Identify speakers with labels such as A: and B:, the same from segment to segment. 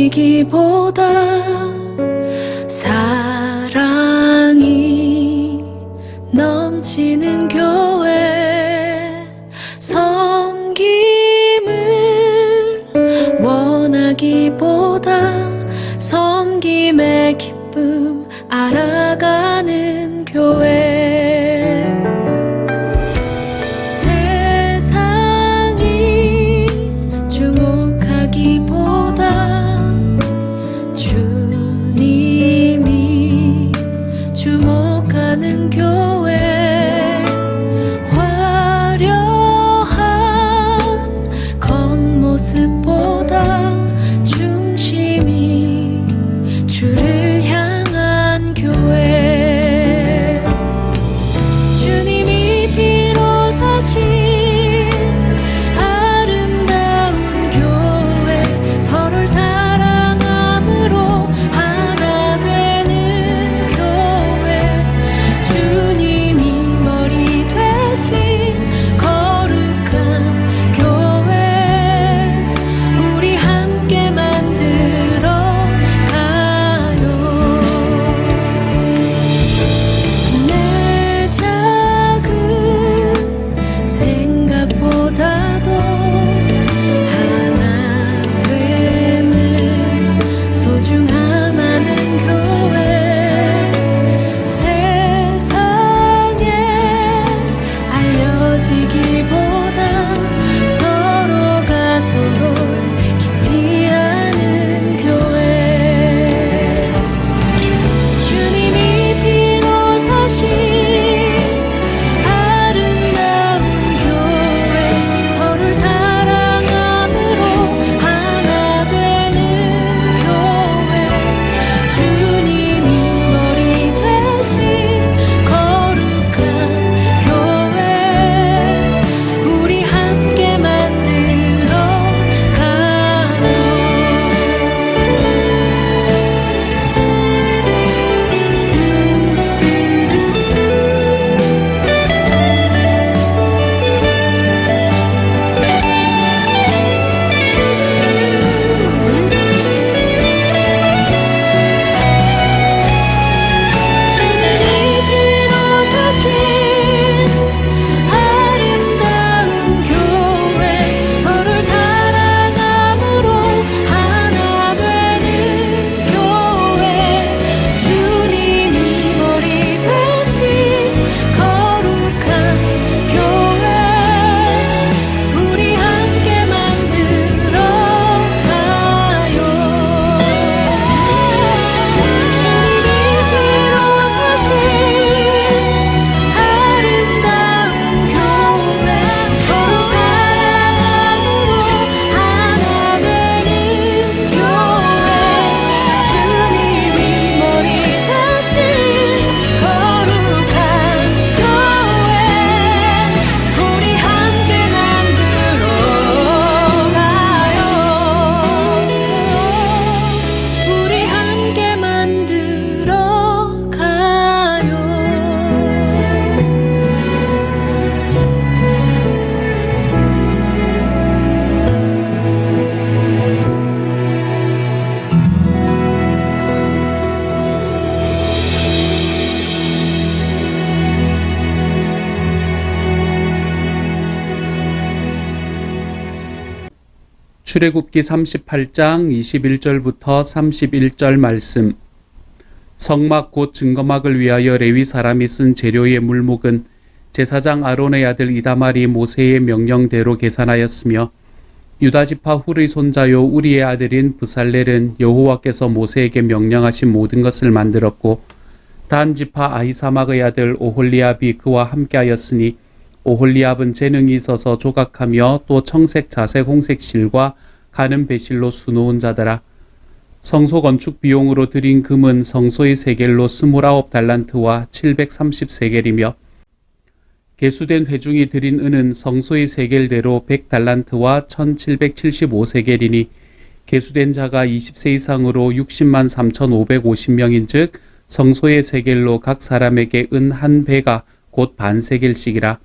A: 알려지기보다 사랑이 넘치는 교회, 섬김을 원하기보다 섬김의 기쁨 알아가는 교회. 세상이 주목하기보다 주님이 주목하는 교회. 화려한 겉모습보다 중심이 주를 향한 교회. 주님이 피로 사신 아름다운 교회, 서로를 사랑함으로 하나 되는 교회. 주님이 머리 되신 거룩한 교회, 우리 함께 만들어 가요. 내 작은 생각보다도 하나 됨을 소중함 하는 교회. 세상에 알려지기보다 서로가 서로를 깊이 아는 교회. 주님이 피로 사신 아름다운 교회, 서로를 사랑함으로 하나 되는 교회. 주님이 머리 되신 거룩한 교회, 우리 함께 만들어 가요. 주님이 피로 사신 아름다운 교회, 서로를 사랑함으로 하나 되는 교회. 주님이 머리 되신 거룩한 교회, 우리 함께 만들어 가요. 주님이 피로 사신 아름다운 교회, 서로 사랑함으로 하나 되는 교회. 주님이 머리 되신 거룩한 교회, 우리 함께 만들어 가요. 우리 함께 만들어 가요.
B: 출애굽기 38장 21절부터 31절 말씀. 성막 곧 증거막을 위하여 레위 사람이 쓴 재료의 물목은 제사장 아론의 아들 이다말이 모세의 명령대로 계산하였으며, 유다지파 훌의 손자요 우리의 아들인 브살렐은 여호와께서 모세에게 명령하신 모든 것을 만들었고, 단지파 아히사막의 아들 오홀리압이 그와 함께하였으니, 오홀리압은 재능이 있어서 조각하며 또 청색, 자색, 홍색 실과 가는 배실로 수놓은 자더라. 성소 건축 비용으로 들인 금은 성소의 세겔로 29달란트와 730세겔이며, 개수된 회중이 들인 은은 성소의 세겔대로 100달란트와 1775세겔이니, 개수된 자가 20세 이상으로 60만 3,550명인 즉 성소의 세겔로 각 사람에게 은 한 배가 곧 반세겔씩이라.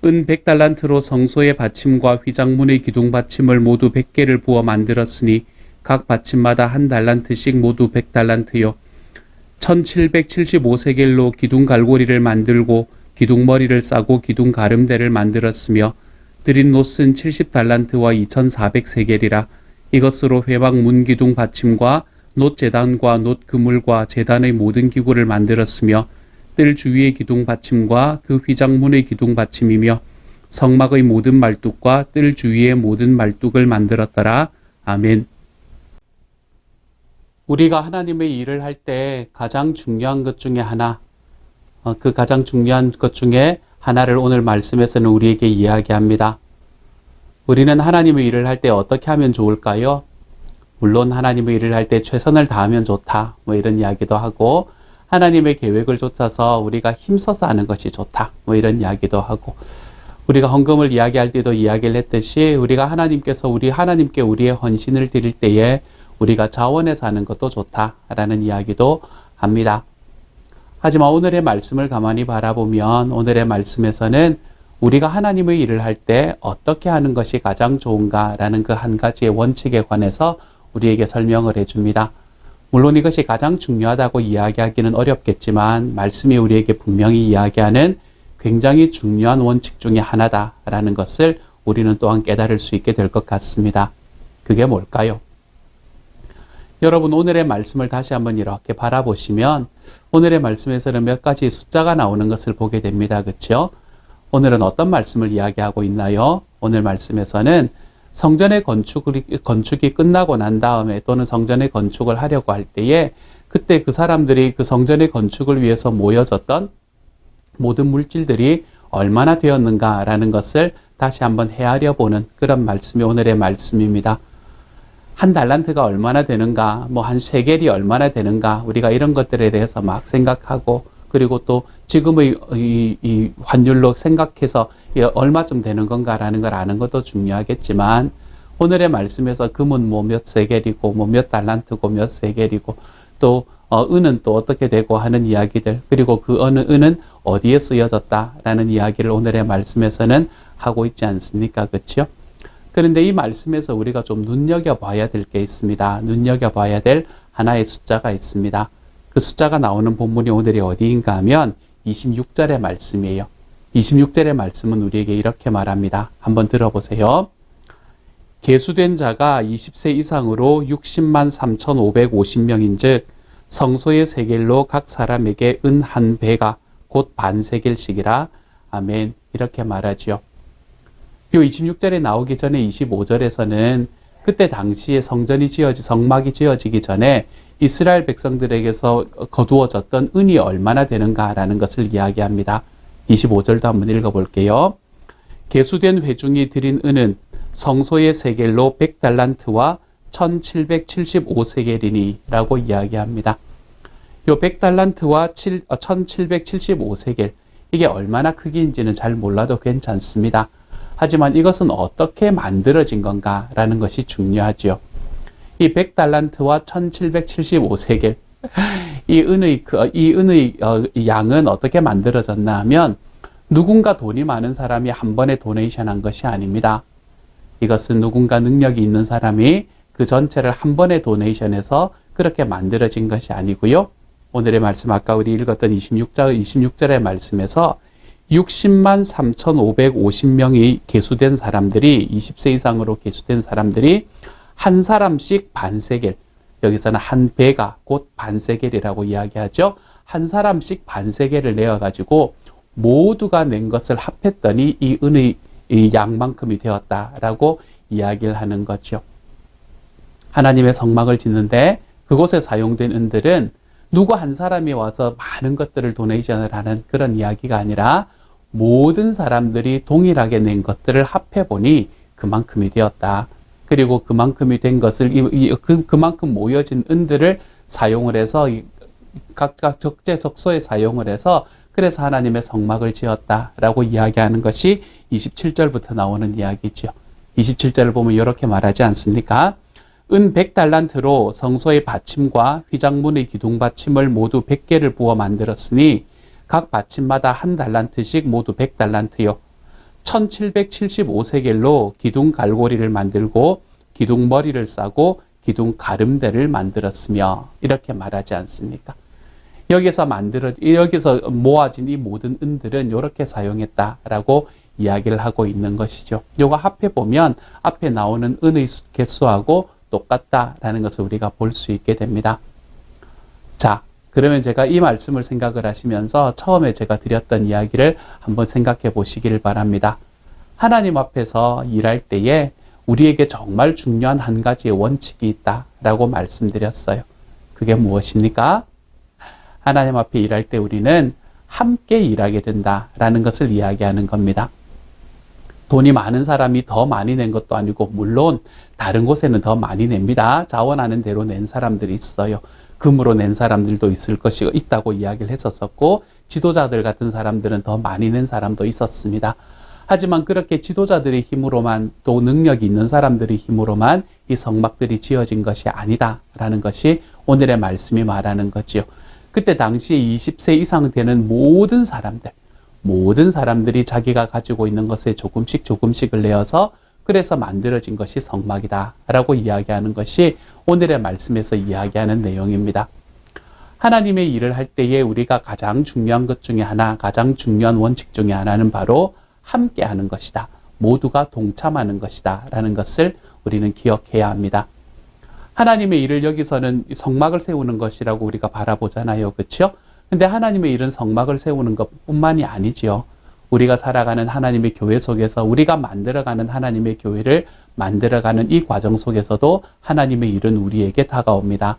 B: 은 100달란트로 성소의 받침과 휘장문의 기둥 받침을 모두 100개를 부어 만들었으니 각 받침마다 한 달란트씩 모두 100달란트요. 1775세겔로 기둥 갈고리를 만들고 기둥머리를 싸고 기둥 가름대를 만들었으며 드린 놋은 70달란트와 2400세겔이라. 이것으로 회막 문기둥 받침과 놋 제단과 놋 그물과 제단의 모든 기구를 만들었으며 뜰 주위의 기둥 받침과 그 휘장문의 기둥 받침이며 성막의 모든 말뚝과 뜰 주위의 모든 말뚝을 만들었더라. 아멘. 우리가 하나님의 일을 할 때 가장 중요한 것 중에 하나, 그 가장 중요한 것 중에 하나를 오늘 말씀에서는 우리에게 이야기합니다. 우리는 하나님의 일을 할 때 어떻게 하면 좋을까요? 물론 하나님의 일을 할 때 최선을 다하면 좋다, 뭐 이런 이야기도 하고, 하나님의 계획을 쫓아서 우리가 힘써서 하는 것이 좋다, 뭐 이런 이야기도 하고, 우리가 헌금을 이야기할 때도 이야기를 했듯이 우리가 하나님께 우리의 헌신을 드릴 때에 우리가 자원해서 하는 것도 좋다라는 이야기도 합니다. 하지만 오늘의 말씀을 가만히 바라보면 오늘의 말씀에서는 우리가 하나님의 일을 할 때 어떻게 하는 것이 가장 좋은가라는 그 한 가지의 원칙에 관해서 우리에게 설명을 해줍니다. 물론 이것이 가장 중요하다고 이야기하기는 어렵겠지만 말씀이 우리에게 분명히 이야기하는 굉장히 중요한 원칙 중에 하나다라는 것을 우리는 또한 깨달을 수 있게 될 것 같습니다. 그게 뭘까요? 여러분, 오늘의 말씀을 다시 한번 이렇게 바라보시면 오늘의 말씀에서는 몇 가지 숫자가 나오는 것을 보게 됩니다. 그렇죠? 오늘은 어떤 말씀을 이야기하고 있나요? 오늘 말씀에서는 성전의 건축이 끝나고 난 다음에 또는 성전의 건축을 하려고 할 때에 그때 그 사람들이 그 성전의 건축을 위해서 모여졌던 모든 물질들이 얼마나 되었는가라는 것을 다시 한번 헤아려 보는 그런 말씀이 오늘의 말씀입니다. 한 달란트가 얼마나 되는가, 뭐 한 세겔이 얼마나 되는가, 우리가 이런 것들에 대해서 막 생각하고, 그리고 또 지금의 이 환율로 생각해서 얼마쯤 되는 건가라는 걸 아는 것도 중요하겠지만, 오늘의 말씀에서 금은 뭐 몇 세겔이고, 뭐 몇 달란트고, 몇 세겔이고, 또 은은 또 어떻게 되고 하는 이야기들, 그리고 그 어느 은은 어디에 쓰여졌다라는 이야기를 오늘의 말씀에서는 하고 있지 않습니까? 그렇죠? 그런데 이 말씀에서 우리가 좀 눈여겨봐야 될 게 있습니다. 눈여겨봐야 될 하나의 숫자가 있습니다. 그 숫자가 나오는 본문이 오늘이 어디인가 하면 26절의 말씀이에요. 26절의 말씀은 우리에게 이렇게 말합니다. 한번 들어보세요. 계수된 자가 20세 이상으로 60만 3,550명인 즉 성소의 세겔로 각 사람에게 은 한 배가 곧 반세겔씩이라. 아멘. 이렇게 말하죠. 이 26절에 나오기 전에 25절에서는 그때 당시에 성막이 지어지기 전에 이스라엘 백성들에게서 거두어졌던 은이 얼마나 되는가라는 것을 이야기합니다. 25절도 한번 읽어볼게요. 계수된 회중이 드린 은은 성소의 세겔로 100달란트와 1775세겔이니 라고 이야기합니다. 요 100달란트와 1775세겔, 이게 얼마나 크기인지는 잘 몰라도 괜찮습니다. 하지만 이것은 어떻게 만들어진 건가라는 것이 중요하죠. 이 100달란트와 1775세겔, 이 은의 양은 어떻게 만들어졌나 하면 누군가 돈이 많은 사람이 한 번에 도네이션 한 것이 아닙니다. 이것은 누군가 능력이 있는 사람이 그 전체를 한 번에 도네이션해서 그렇게 만들어진 것이 아니고요. 오늘의 말씀, 아까 우리 읽었던 26절의 말씀에서 60만 3,550명이 계수된 사람들이, 20세 이상으로 계수된 사람들이 한 사람씩 반세겔, 여기서는 한 배가 곧 반세겔이라고 이야기하죠. 한 사람씩 반세겔을 내어가지고 모두가 낸 것을 합했더니 이 은의 이 양만큼이 되었다라고 이야기를 하는 거죠. 하나님의 성막을 짓는데 그곳에 사용된 은들은 누구 한 사람이 와서 많은 것들을 도네이션을 하는 그런 이야기가 아니라 모든 사람들이 동일하게 낸 것들을 합해보니 그만큼이 되었다. 그리고 그만큼이 된 것을 그만큼 모여진 은들을 사용을 해서 각각 적재적소에 사용을 해서 그래서 하나님의 성막을 지었다라고 이야기하는 것이 27절부터 나오는 이야기죠. 27절을 보면 이렇게 말하지 않습니까? 은 100달란트로 성소의 받침과 휘장문의 기둥 받침을 모두 100개를 부어 만들었으니 각 받침마다 한 달란트씩 모두 100달란트요. 1775세겔로 기둥 갈고리를 만들고 기둥 머리를 싸고 기둥 가름대를 만들었으며 이렇게 말하지 않습니까? 여기서 모아진 이 모든 은들은 이렇게 사용했다라고 이야기를 하고 있는 것이죠. 요거 앞에 보면 앞에 나오는 은의 개수하고 똑같다라는 것을 우리가 볼 수 있게 됩니다. 자, 그러면 제가 이 말씀을 생각을 하시면서 처음에 제가 드렸던 이야기를 한번 생각해 보시기를 바랍니다. 하나님 앞에서 일할 때에 우리에게 정말 중요한 한 가지의 원칙이 있다라고 말씀드렸어요. 그게 무엇입니까? 하나님 앞에 일할 때 우리는 함께 일하게 된다라는 것을 이야기하는 겁니다. 돈이 많은 사람이 더 많이 낸 것도 아니고 물론 다른 곳에는 더 많이 냅니다. 자원하는 대로 낸 사람들이 있어요. 금으로 낸 사람들도 있다고 이야기를 했었고 지도자들 같은 사람들은 더 많이 낸 사람도 있었습니다. 하지만 그렇게 지도자들의 힘으로만 또 능력이 있는 사람들의 힘으로만 이 성막들이 지어진 것이 아니다라는 것이 오늘의 말씀이 말하는 거지요. 그때 당시에 20세 이상 되는 모든 사람들이 자기가 가지고 있는 것에 조금씩을 내어서 그래서 만들어진 것이 성막이다라고 이야기하는 것이 오늘의 말씀에서 이야기하는 내용입니다. 하나님의 일을 할 때에 우리가 가장 중요한 것 중에 하나, 가장 중요한 원칙 중에 하나는 바로 함께 하는 것이다. 모두가 동참하는 것이다. 라는 것을 우리는 기억해야 합니다. 하나님의 일을 여기서는 성막을 세우는 것이라고 우리가 바라보잖아요. 그렇죠? 근데 하나님의 일은 성막을 세우는 것뿐만이 아니지요. 우리가 살아가는 하나님의 교회 속에서 우리가 만들어가는 하나님의 교회를 만들어가는 이 과정 속에서도 하나님의 일은 우리에게 다가옵니다.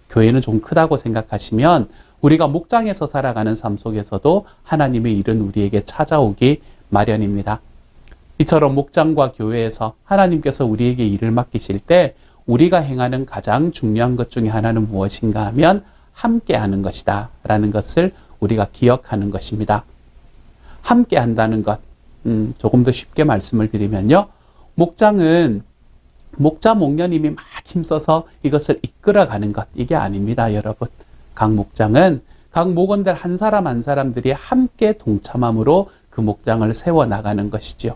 B: 교회는 좀 크다고 생각하시면 우리가 목장에서 살아가는 삶 속에서도 하나님의 일은 우리에게 찾아오기 마련입니다. 이처럼 목장과 교회에서 하나님께서 우리에게 일을 맡기실 때 우리가 행하는 가장 중요한 것 중에 하나는 무엇인가 하면 함께 하는 것이다 라는 것을 우리가 기억하는 것입니다. 함께 한다는 것, 조금 더 쉽게 말씀을 드리면요. 목장은 목자 목녀님이 막 힘써서 이것을 이끌어가는 것, 이게 아닙니다, 여러분. 각 목장은 각 목원들 한 사람 한 사람들이 함께 동참함으로 그 목장을 세워나가는 것이죠.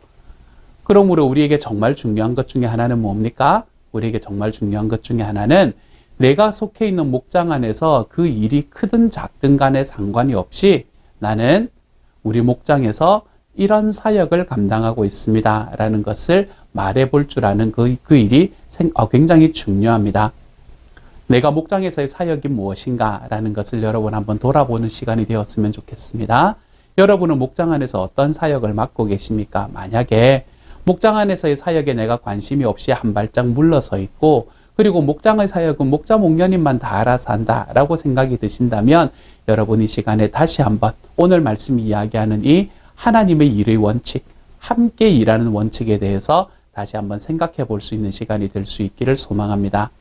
B: 그러므로 우리에게 정말 중요한 것 중에 하나는 뭡니까? 우리에게 정말 중요한 것 중에 하나는 내가 속해 있는 목장 안에서 그 일이 크든 작든 간에 상관이 없이 나는 우리 목장에서 이런 사역을 감당하고 있습니다. 라는 것을 말해볼 줄 아는 그 일이 굉장히 중요합니다. 내가 목장에서의 사역이 무엇인가 라는 것을 여러분 한번 돌아보는 시간이 되었으면 좋겠습니다. 여러분은 목장 안에서 어떤 사역을 맡고 계십니까? 만약에 목장 안에서의 사역에 내가 관심이 없이 한 발짝 물러서 있고 그리고 목장의 사역은 목자 목녀님만 다 알아서 한다라고 생각이 드신다면 여러분 이 시간에 다시 한번 오늘 말씀이 이야기하는 이 하나님의 일의 원칙, 함께 일하는 원칙에 대해서 다시 한번 생각해 볼 수 있는 시간이 될 수 있기를 소망합니다.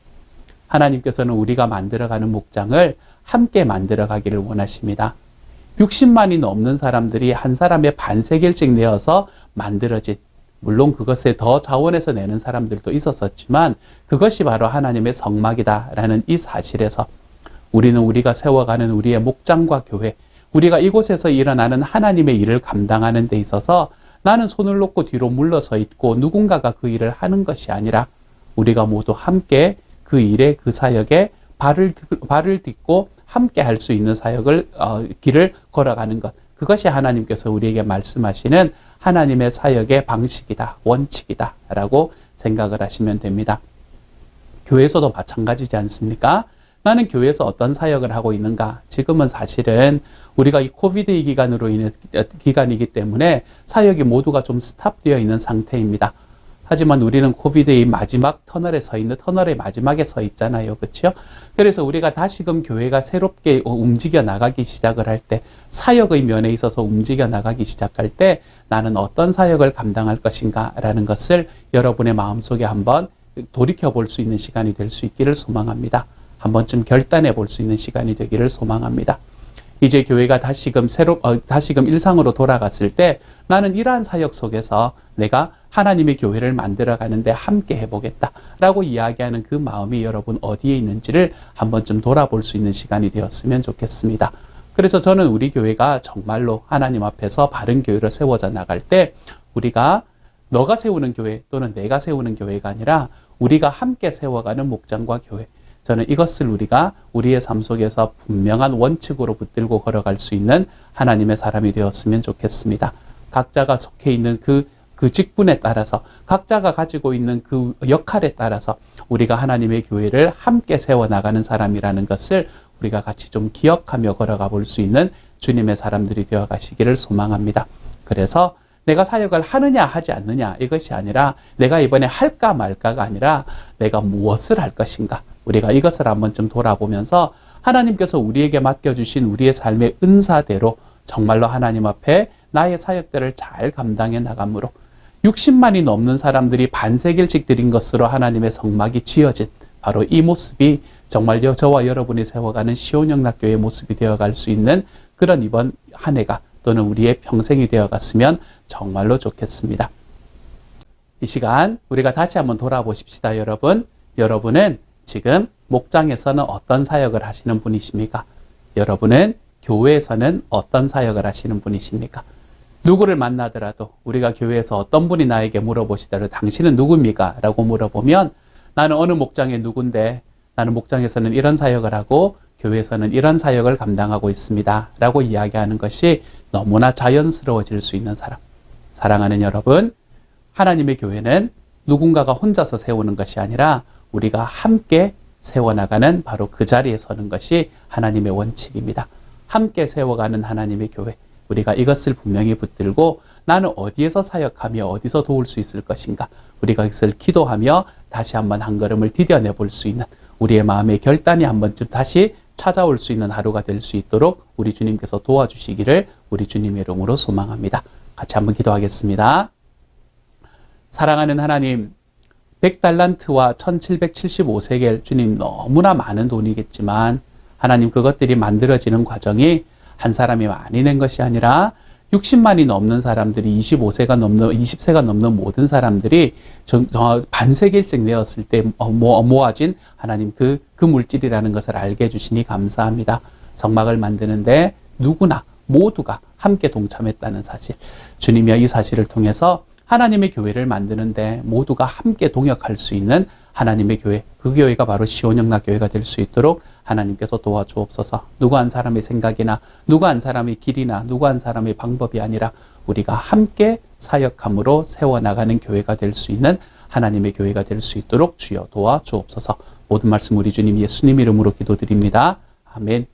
B: 하나님께서는 우리가 만들어가는 목장을 함께 만들어가기를 원하십니다. 60만이 넘는 사람들이 한 사람의 반세겔씩 내어서 만들어진, 물론 그것에 더 자원해서 내는 사람들도 있었지만 그것이 바로 하나님의 성막이다라는 이 사실에서 우리는 우리가 세워가는 우리의 목장과 교회, 우리가 이곳에서 일어나는 하나님의 일을 감당하는 데 있어서 나는 손을 놓고 뒤로 물러서 있고 누군가가 그 일을 하는 것이 아니라 우리가 모두 함께 그 일에 그 사역에 발을 딛고 함께 할 수 있는 사역을 길을 걸어가는 것, 그것이 하나님께서 우리에게 말씀하시는 하나님의 사역의 방식이다, 원칙이다 라고 생각을 하시면 됩니다. 교회에서도 마찬가지지 않습니까? 나는 교회에서 어떤 사역을 하고 있는가? 지금은 사실은 우리가 이 코비드 기간이기 때문에 사역이 모두가 좀 스탑되어 있는 상태입니다. 하지만 우리는 코비드의 마지막 터널의 마지막에 서 있잖아요. 그렇죠? 그래서 우리가 다시금 교회가 새롭게 움직여 나가기 시작을 할 때, 사역의 면에 있어서 움직여 나가기 시작할 때 나는 어떤 사역을 감당할 것인가 라는 것을 여러분의 마음속에 한번 돌이켜 볼 수 있는 시간이 될 수 있기를 소망합니다. 한 번쯤 결단해 볼 수 있는 시간이 되기를 소망합니다. 이제 교회가 다시금 일상으로 돌아갔을 때 나는 이러한 사역 속에서 내가 하나님의 교회를 만들어 가는데 함께 해보겠다 라고 이야기하는 그 마음이 여러분 어디에 있는지를 한 번쯤 돌아볼 수 있는 시간이 되었으면 좋겠습니다. 그래서 저는 우리 교회가 정말로 하나님 앞에서 바른 교회를 세워져 나갈 때 우리가 너가 세우는 교회 또는 내가 세우는 교회가 아니라 우리가 함께 세워가는 목장과 교회. 저는 이것을 우리가 우리의 삶 속에서 분명한 원칙으로 붙들고 걸어갈 수 있는 하나님의 사람이 되었으면 좋겠습니다. 각자가 속해 있는 그 직분에 따라서, 각자가 가지고 있는 그 역할에 따라서 우리가 하나님의 교회를 함께 세워나가는 사람이라는 것을 우리가 같이 좀 기억하며 걸어가 볼 수 있는 주님의 사람들이 되어 가시기를 소망합니다. 그래서 내가 사역을 하느냐 하지 않느냐 이것이 아니라 내가 이번에 할까 말까가 아니라 내가 무엇을 할 것인가, 우리가 이것을 한번 좀 돌아보면서 하나님께서 우리에게 맡겨주신 우리의 삶의 은사대로 정말로 하나님 앞에 나의 사역들을 잘 감당해 나감으로 60만이 넘는 사람들이 반세길씩 드린 것으로 하나님의 성막이 지어진 바로 이 모습이 정말 저와 여러분이 세워가는 시온영락교회의 모습이 되어갈 수 있는 그런 이번 한 해가 또는 우리의 평생이 되어갔으면 정말로 좋겠습니다. 이 시간 우리가 다시 한번 돌아보십시다. 여러분은 지금 목장에서는 어떤 사역을 하시는 분이십니까? 여러분은 교회에서는 어떤 사역을 하시는 분이십니까? 누구를 만나더라도 우리가 교회에서 어떤 분이 나에게 물어보시더라도 당신은 누굽니까? 라고 물어보면 나는 어느 목장의 누군데 나는 목장에서는 이런 사역을 하고 교회에서는 이런 사역을 감당하고 있습니다. 라고 이야기하는 것이 너무나 자연스러워질 수 있는 사람. 사랑하는 여러분, 하나님의 교회는 누군가가 혼자서 세우는 것이 아니라 우리가 함께 세워나가는 바로 그 자리에 서는 것이 하나님의 원칙입니다. 함께 세워가는 하나님의 교회. 우리가 이것을 분명히 붙들고 나는 어디에서 사역하며 어디서 도울 수 있을 것인가. 우리가 이것을 기도하며 다시 한번 한 걸음을 디뎌내 볼 수 있는 우리의 마음의 결단이 한 번쯤 다시 찾아올 수 있는 하루가 될 수 있도록 우리 주님께서 도와주시기를 우리 주님의 이름으로 소망합니다. 같이 한번 기도하겠습니다. 사랑하는 하나님, 100달란트와 1775세겔, 주님 너무나 많은 돈이겠지만 하나님 그것들이 만들어지는 과정이 한 사람이 많이 낸 것이 아니라 60만이 넘는 사람들이 20세가 넘는 모든 사람들이 반세겔씩 내었을 때 모아진 하나님 그 물질이라는 것을 알게 해주시니 감사합니다. 성막을 만드는데 누구나 모두가 함께 동참했다는 사실, 주님이여 이 사실을 통해서 하나님의 교회를 만드는데 모두가 함께 동역할 수 있는 하나님의 교회, 그 교회가 바로 시온영락교회가 될 수 있도록 하나님께서 도와주옵소서. 누구 한 사람의 생각이나 누구 한 사람의 길이나 누구 한 사람의 방법이 아니라 우리가 함께 사역함으로 세워나가는 교회가 될 수 있는 하나님의 교회가 될 수 있도록 주여 도와주옵소서. 모든 말씀 우리 주님 예수님 이름으로 기도드립니다. 아멘.